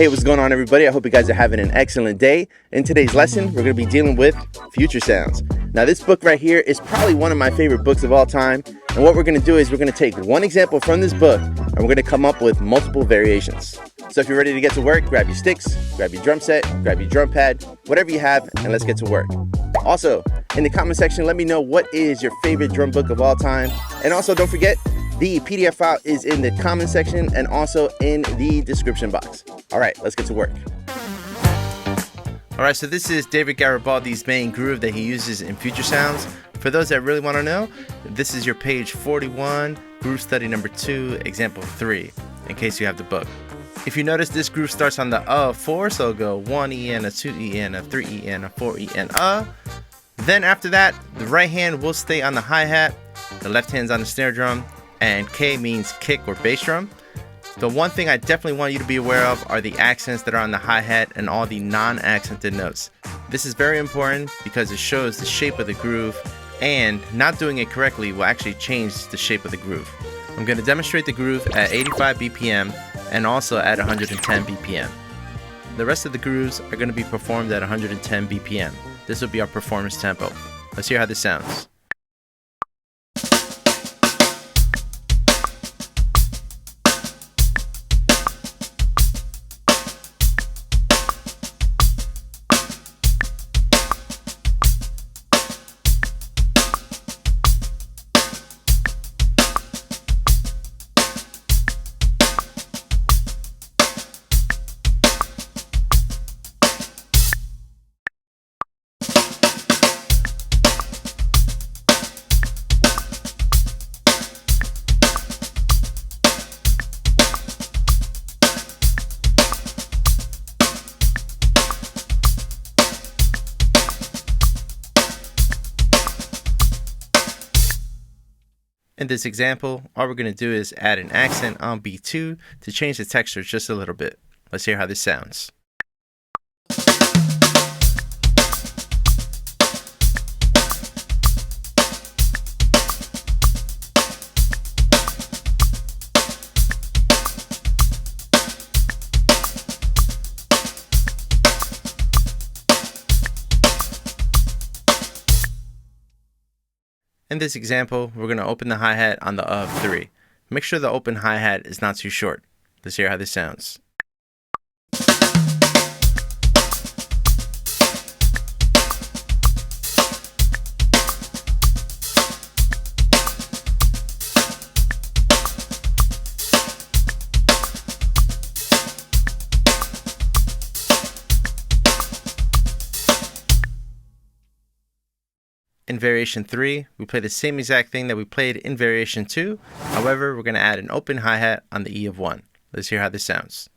Hey, what's going on, everybody? I hope you guys are having an excellent day. In today's lesson, we're going to be dealing with future sounds. Now, this book right here is probably one of my favorite books of all time. And what we're going to do is we're going to take one example from this book and we're going to come up with multiple variations. So if you're ready to get to work, grab your sticks, grab your drum set, grab your drum pad, whatever you have, and let's get to work. Also, in the comment section, let me know what is your favorite drum book of all time. And also, don't forget, the PDF file is in the comment section and also in the description box. All right, let's get to work. All right, so this is David Garibaldi's main groove that he uses in future sounds. For those that really want to know, this is your page 41, groove study number 2, example 3, in case you have the book. If you notice, this groove starts on the 4, so it'll go 1 EN, a 2 EN, a 3 EN, a 4 EN, Then after that, the right hand will stay on the hi-hat, the left hand's on the snare drum, and K means kick or bass drum. The one thing I definitely want you to be aware of are the accents that are on the hi-hat and all the non-accented notes. This is very important because it shows the shape of the groove, and not doing it correctly will actually change the shape of the groove. I'm going to demonstrate the groove at 85 BPM and also at 110 BPM. The rest of the grooves are going to be performed at 110 BPM. This will be our performance tempo. Let's hear how this sounds. In this example, all we're going to do is add an accent on B2 to change the texture just a little bit. Let's hear how this sounds. In this example, we're going to open the hi-hat on the of 3. Make sure the open hi-hat is not too short. Let's hear how this sounds. In variation 3, we play the same exact thing that we played in variation 2. However, we're going to add an open hi-hat on the E of 1. Let's hear how this sounds.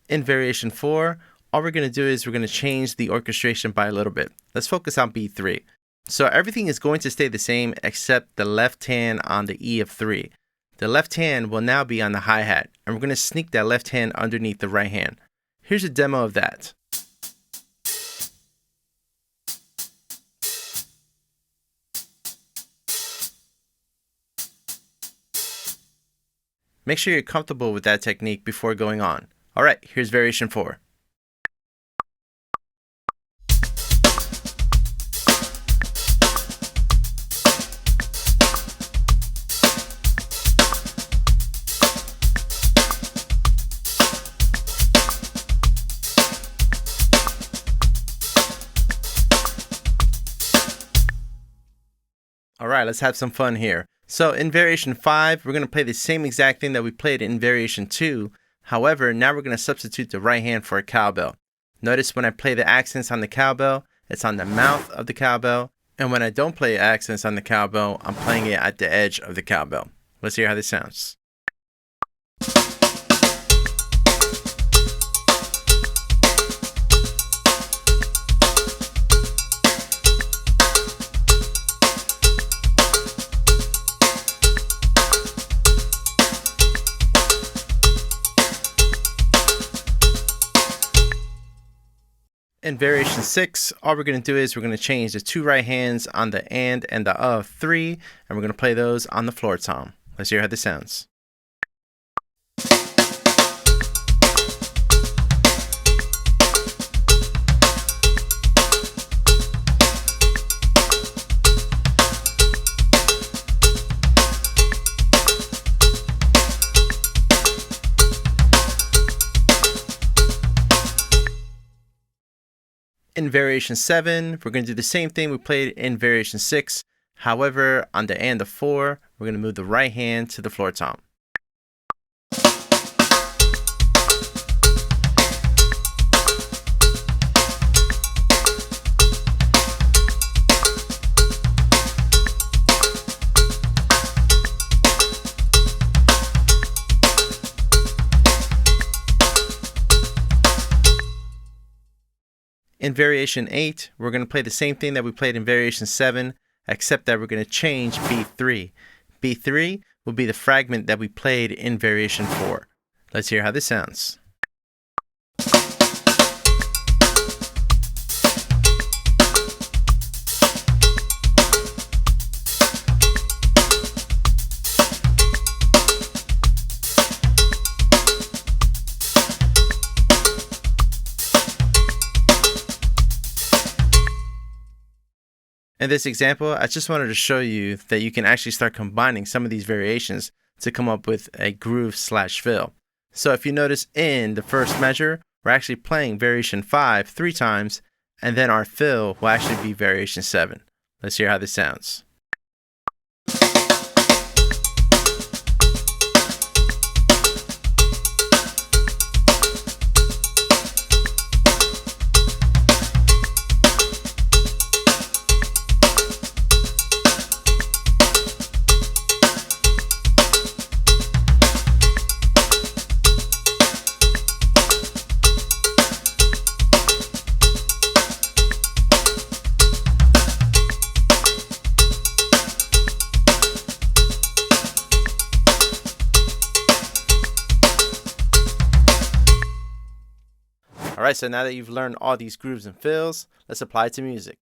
In variation 4, all we're going to do is we're going to change the orchestration by a little bit. Let's focus on B3. So everything is going to stay the same except the left hand on the E of 3. The left hand will now be on the hi-hat, and we're going to sneak that left hand underneath the right hand. Here's a demo of that. Make sure you're comfortable with that technique before going on. All right, here's variation 4. All right, let's have some fun here. So in variation 5, we're going to play the same exact thing that we played in variation 2. However, now we're going to substitute the right hand for a cowbell. Notice when I play the accents on the cowbell, it's on the mouth of the cowbell. And when I don't play accents on the cowbell, I'm playing it at the edge of the cowbell. Let's hear how this sounds. In variation 6, all we're going to do is we're going to change the 2 right hands on the and the of 3, and we're going to play those on the floor tom. Let's hear how this sounds. In variation 7, we're going to do the same thing we played in variation 6. However, on the and the 4, we're going to move the right hand to the floor tom. In variation 8, we're going to play the same thing that we played in variation 7, except that we're going to change B3. B3 will be the fragment that we played in variation 4. Let's hear how this sounds. In this example, I just wanted to show you that you can actually start combining some of these variations to come up with a groove / fill. So if you notice in the first measure, we're actually playing variation 5 3 times, and then our fill will actually be variation 7. Let's hear how this sounds. Alright, so now that you've learned all these grooves and fills, let's apply it to music.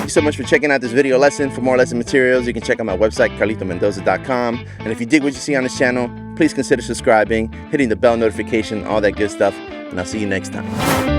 So much for checking out this video lesson. For more lesson materials, you can check out my website, CarlitoMendoza.com. And if you dig what you see on this channel, please consider subscribing, hitting the bell notification, all that good stuff. And I'll see you next time.